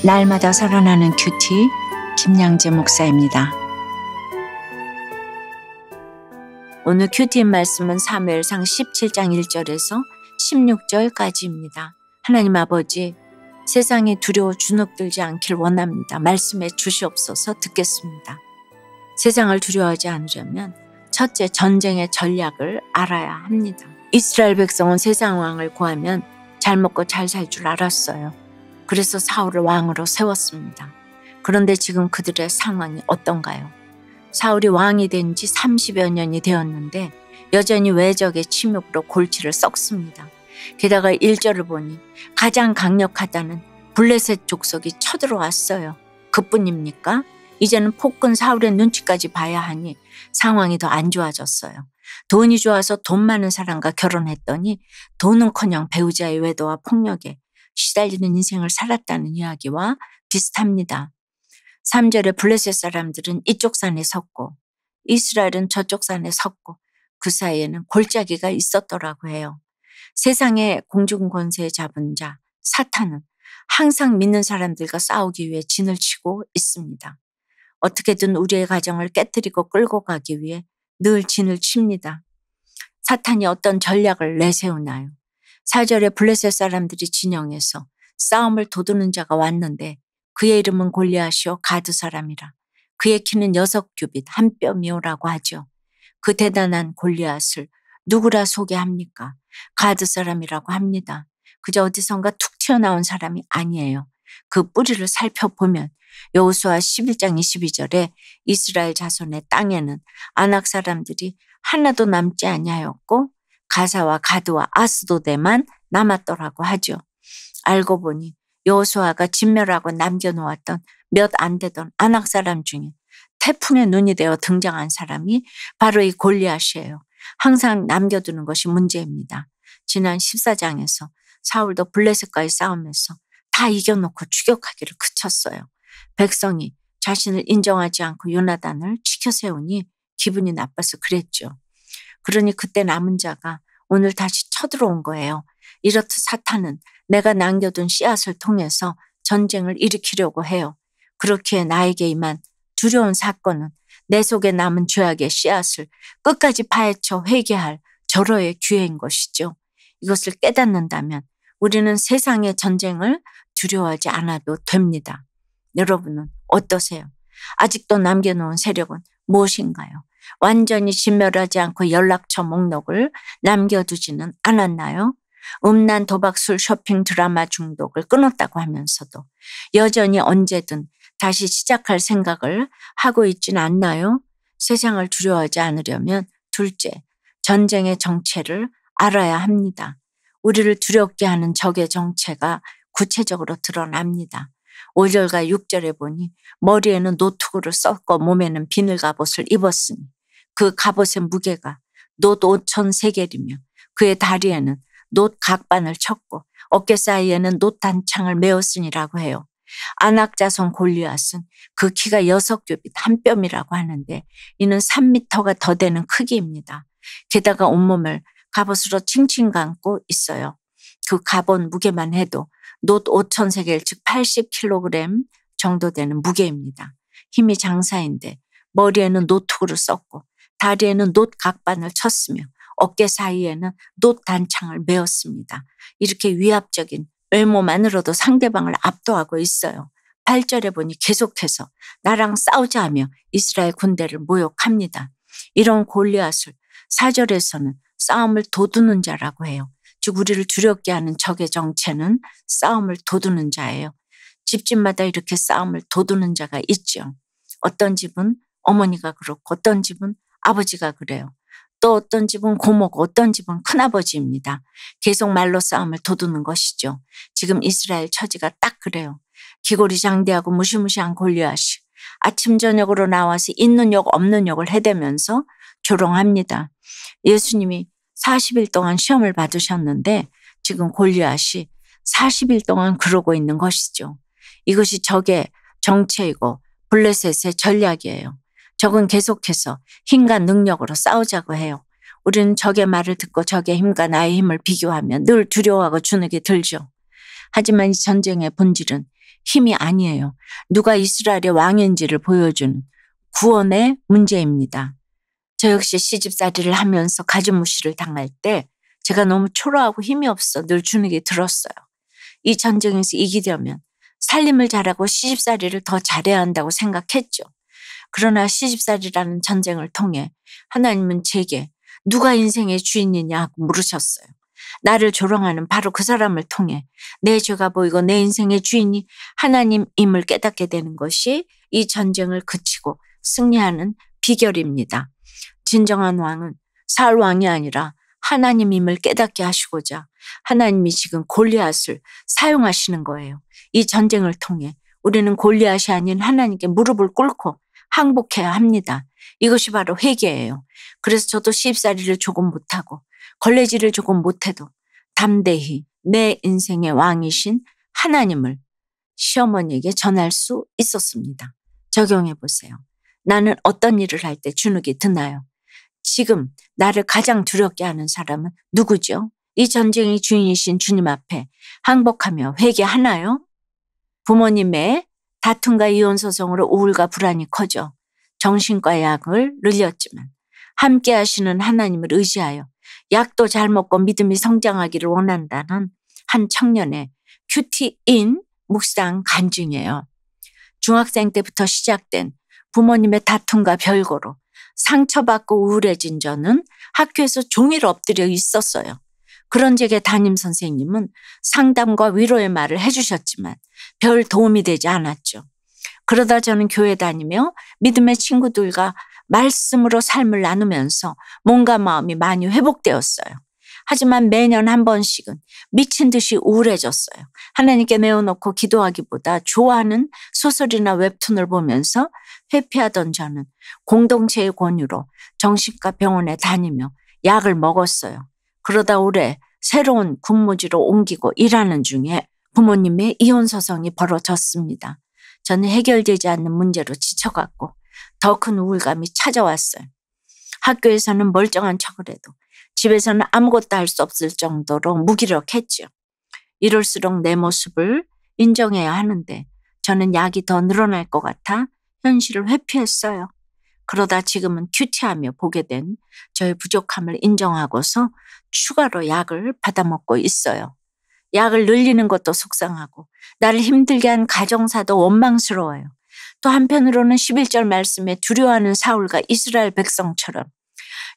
날마다 살아나는 큐티 김양재 목사입니다. 오늘 큐티 말씀은 사무엘상 17장 1절에서 16절까지입니다. 하나님 아버지, 세상에 두려워 주눅들지 않길 원합니다. 말씀해 주시옵소서. 듣겠습니다. 세상을 두려워하지 않으려면 첫째, 전쟁의 전략을 알아야 합니다. 이스라엘 백성은 세상 왕을 구하면 잘 먹고 잘 살 줄 알았어요. 그래서 사울을 왕으로 세웠습니다. 그런데 지금 그들의 상황이 어떤가요? 사울이 왕이 된 지 30여 년이 되었는데 여전히 외적의 침묵으로 골치를 썩습니다. 게다가 1절을 보니 가장 강력하다는 블레셋 족속이 쳐들어왔어요. 그뿐입니까? 이제는 폭군 사울의 눈치까지 봐야 하니 상황이 더 안 좋아졌어요. 돈이 좋아서 돈 많은 사람과 결혼했더니 돈은커녕 배우자의 외도와 폭력에 시달리는 인생을 살았다는 이야기와 비슷합니다. 3절에 블레셋 사람들은 이쪽 산에 섰고 이스라엘은 저쪽 산에 섰고 그 사이에는 골짜기가 있었더라고 해요. 세상의 공중 권세 잡은 자 사탄은 항상 믿는 사람들과 싸우기 위해 진을 치고 있습니다. 어떻게든 우리의 가정을 깨뜨리고 끌고 가기 위해 늘 진을 칩니다. 사탄이 어떤 전략을 내세우나요? 4절에 블레셋 사람들이 진영에서 싸움을 도두는 자가 왔는데 그의 이름은 골리앗이요 가드 사람이라. 그의 키는 6규빗 한 뼘이오라고 하죠. 그 대단한 골리앗을 누구라 소개합니까? 가드 사람이라고 합니다. 그저 어디선가 툭 튀어나온 사람이 아니에요. 그 뿌리를 살펴보면 여호수아 11장 22절에 이스라엘 자손의 땅에는 아낙 사람들이 하나도 남지 아니하였고 가사와 가드와 아스도데만 남았더라고 하죠. 알고 보니 여호수아가 진멸하고 남겨놓았던 몇 안 되던 아낙 사람 중에 태풍의 눈이 되어 등장한 사람이 바로 이 골리앗이에요. 항상 남겨두는 것이 문제입니다. 지난 14장에서 사울도 블레셋과의 싸움에서 다 이겨놓고 추격하기를 그쳤어요. 백성이 자신을 인정하지 않고 요나단을 치켜세우니 기분이 나빠서 그랬죠. 그러니 그때 남은 자가 오늘 다시 쳐들어온 거예요. 이렇듯 사탄은 내가 남겨둔 씨앗을 통해서 전쟁을 일으키려고 해요. 그렇기에 나에게 임한 두려운 사건은 내 속에 남은 죄악의 씨앗을 끝까지 파헤쳐 회개할 절호의 기회인 것이죠. 이것을 깨닫는다면 우리는 세상의 전쟁을 두려워하지 않아도 됩니다. 여러분은 어떠세요? 아직도 남겨놓은 세력은 무엇인가요? 완전히 진멸하지 않고 연락처 목록을 남겨두지는 않았나요? 음란, 도박, 술, 쇼핑, 드라마 중독을 끊었다고 하면서도 여전히 언제든 다시 시작할 생각을 하고 있지는 않나요? 세상을 두려워하지 않으려면 둘째, 전쟁의 정체를 알아야 합니다. 우리를 두렵게 하는 적의 정체가 구체적으로 드러납니다. 5절과 6절에 보니 머리에는 노투구를 썼고 몸에는 비늘 갑옷을 입었으니 그 갑옷의 무게가 놋 5,000세겔이며 그의 다리에는 놋 각반을 쳤고 어깨 사이에는 놋 단창을 메었으니라고 해요. 아낙 자손 골리앗은 그 키가 6규빗 한 뼘이라고 하는데 이는 3미터가 더 되는 크기입니다. 게다가 온몸을 갑옷으로 칭칭 감고 있어요. 그 갑옷 무게만 해도 놋 5,000세겔 즉 80kg 정도 되는 무게입니다. 힘이 장사인데 머리에는 노투구를 썼고 다리에는 놋 각반을 쳤으며 어깨 사이에는 놋 단창을 메었습니다. 이렇게 위압적인 외모만으로도 상대방을 압도하고 있어요. 8절에 보니 계속해서 나랑 싸우자 하며 이스라엘 군대를 모욕합니다. 이런 골리앗을 4절에서는 싸움을 도두는 자라고 해요. 즉 우리를 두렵게 하는 적의 정체는 싸움을 도두는 자예요. 집집마다 이렇게 싸움을 도두는 자가 있죠. 어떤 집은 어머니가 그렇고 어떤 집은 아버지가 그래요. 또 어떤 집은 고모고 어떤 집은 큰아버지입니다. 계속 말로 싸움을 도두는 것이죠. 지금 이스라엘 처지가 딱 그래요. 기골이 장대하고 무시무시한 골리앗이 아침 저녁으로 나와서 있는 욕 없는 욕을 해대면서 조롱합니다. 예수님이 40일 동안 시험을 받으셨는데 지금 골리앗이 40일 동안 그러고 있는 것이죠. 이것이 적의 정체이고 블레셋의 전략이에요. 적은 계속해서 힘과 능력으로 싸우자고 해요. 우리는 적의 말을 듣고 적의 힘과 나의 힘을 비교하면 늘 두려워하고 주눅이 들죠. 하지만 이 전쟁의 본질은 힘이 아니에요. 누가 이스라엘의 왕인지를 보여주는 구원의 문제입니다. 저 역시 시집살이를 하면서 가지무시를 당할 때 제가 너무 초라하고 힘이 없어 늘 주눅이 들었어요. 이 전쟁에서 이기려면 살림을 잘하고 시집살이를 더 잘해야 한다고 생각했죠. 그러나 시집살이라는 전쟁을 통해 하나님은 제게 누가 인생의 주인이냐 하고 물으셨어요. 나를 조롱하는 바로 그 사람을 통해 내 죄가 보이고 내 인생의 주인이 하나님임을 깨닫게 되는 것이 이 전쟁을 그치고 승리하는 비결입니다. 진정한 왕은 사울 왕이 아니라 하나님임을 깨닫게 하시고자 하나님이 지금 골리앗을 사용하시는 거예요. 이 전쟁을 통해 우리는 골리앗이 아닌 하나님께 무릎을 꿇고 항복해야 합니다. 이것이 바로 회개예요. 그래서 저도 시집살이를 조금 못하고 걸레질을 조금 못해도 담대히 내 인생의 왕이신 하나님을 시어머니에게 전할 수 있었습니다. 적용해 보세요. 나는 어떤 일을 할 때 주눅이 드나요? 지금 나를 가장 두렵게 하는 사람은 누구죠? 이 전쟁의 주인이신 주님 앞에 항복하며 회개하나요? 부모님의 다툼과 이혼 소송으로 우울과 불안이 커져 정신과 약을 늘렸지만 함께 하시는 하나님을 의지하여 약도 잘 먹고 믿음이 성장하기를 원한다는 한 청년의 큐티인 묵상 간증이에요. 중학생 때부터 시작된 부모님의 다툼과 별거로 상처받고 우울해진 저는 학교에서 종일 엎드려 있었어요. 그런 제게 담임 선생님은 상담과 위로의 말을 해주셨지만 별 도움이 되지 않았죠. 그러다 저는 교회 다니며 믿음의 친구들과 말씀으로 삶을 나누면서 몸과 마음이 많이 회복되었어요. 하지만 매년 한 번씩은 미친 듯이 우울해졌어요. 하나님께 내어놓고 기도하기보다 좋아하는 소설이나 웹툰을 보면서 회피하던 저는 공동체의 권유로 정신과 병원에 다니며 약을 먹었어요. 그러다 올해 새로운 군무지로 옮기고 일하는 중에 부모님의 이혼 소송이 벌어졌습니다. 저는 해결되지 않는 문제로 지쳐갔고 더 큰 우울감이 찾아왔어요. 학교에서는 멀쩡한 척을 해도 집에서는 아무것도 할 수 없을 정도로 무기력했죠. 이럴수록 내 모습을 인정해야 하는데 저는 약이 더 늘어날 것 같아 현실을 회피했어요. 그러다 지금은 큐티하며 보게 된 저의 부족함을 인정하고서 추가로 약을 받아먹고 있어요. 약을 늘리는 것도 속상하고 나를 힘들게 한 가정사도 원망스러워요. 또 한편으로는 11절 말씀에 두려워하는 사울과 이스라엘 백성처럼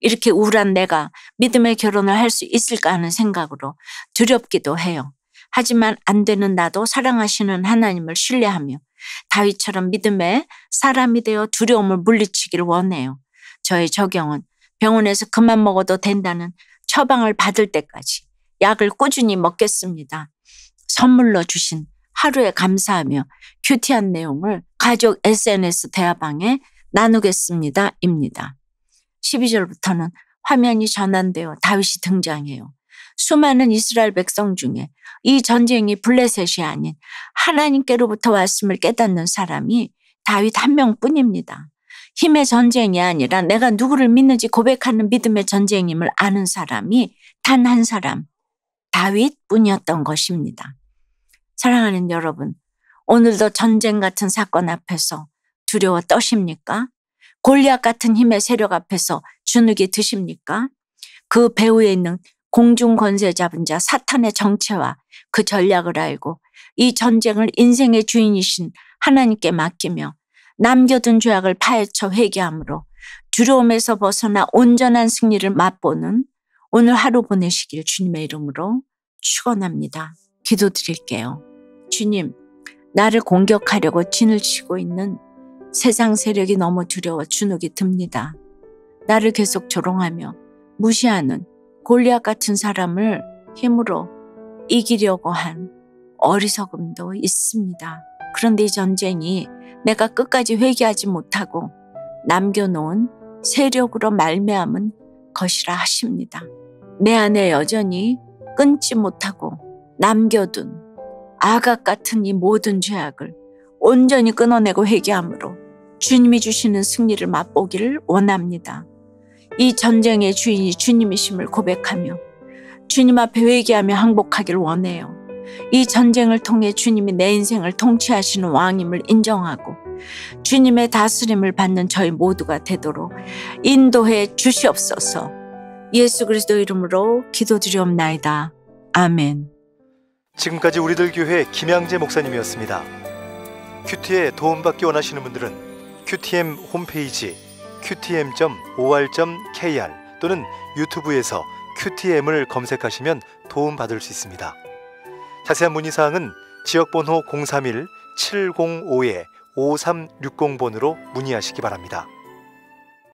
이렇게 우울한 내가 믿음의 결혼을 할 수 있을까 하는 생각으로 두렵기도 해요. 하지만 안 되는 나도 사랑하시는 하나님을 신뢰하며 다윗처럼 믿음의 사람이 되어 두려움을 물리치기를 원해요. 저의 적용은 병원에서 그만 먹어도 된다는 처방을 받을 때까지 약을 꾸준히 먹겠습니다. 선물로 주신 하루에 감사하며 큐티한 내용을 가족 SNS 대화방에 나누겠습니다. 입니다. 12절부터는 화면이 전환되어 다윗이 등장해요. 수많은 이스라엘 백성 중에 이 전쟁이 블레셋이 아닌 하나님께로부터 왔음을 깨닫는 사람이 다윗 한 명뿐입니다. 힘의 전쟁이 아니라 내가 누구를 믿는지 고백하는 믿음의 전쟁임을 아는 사람이 단 한 사람, 다윗뿐이었던 것입니다. 사랑하는 여러분, 오늘도 전쟁 같은 사건 앞에서 두려워 떠십니까? 골리앗 같은 힘의 세력 앞에서 주눅이 드십니까? 그 배후에 있는 공중 권세 잡은 자 사탄의 정체와 그 전략을 알고 이 전쟁을 인생의 주인이신 하나님께 맡기며 남겨둔 죄악을 파헤쳐 회개함으로 두려움에서 벗어나 온전한 승리를 맛보는 오늘 하루 보내시길 주님의 이름으로 축원합니다. 기도드릴게요. 주님, 나를 공격하려고 진을 치고 있는 세상 세력이 너무 두려워 주눅이 듭니다. 나를 계속 조롱하며 무시하는 골리앗 같은 사람을 힘으로 이기려고 한 어리석음도 있습니다. 그런데 이 전쟁이 내가 끝까지 회개하지 못하고 남겨놓은 세력으로 말미암은 것이라 하십니다. 내 안에 여전히 끊지 못하고 남겨둔 아각 같은 이 모든 죄악을 온전히 끊어내고 회개함으로 주님이 주시는 승리를 맛보기를 원합니다. 이 전쟁의 주인이 주님이심을 고백하며 주님 앞에 회개하며 항복하기를 원해요. 이 전쟁을 통해 주님이 내 인생을 통치하시는 왕임을 인정하고 주님의 다스림을 받는 저희 모두가 되도록 인도해 주시옵소서. 예수 그리스도 이름으로 기도드리옵나이다. 아멘. 지금까지 우리들 교회 김양재 목사님이었습니다. 큐티에 도움받기 원하시는 분들은 QTM 홈페이지 qtm.or.kr 또는 유튜브에서 QTM을 검색하시면 도움받을 수 있습니다. 자세한 문의사항은 지역번호 031-705-5360번으로 문의하시기 바랍니다.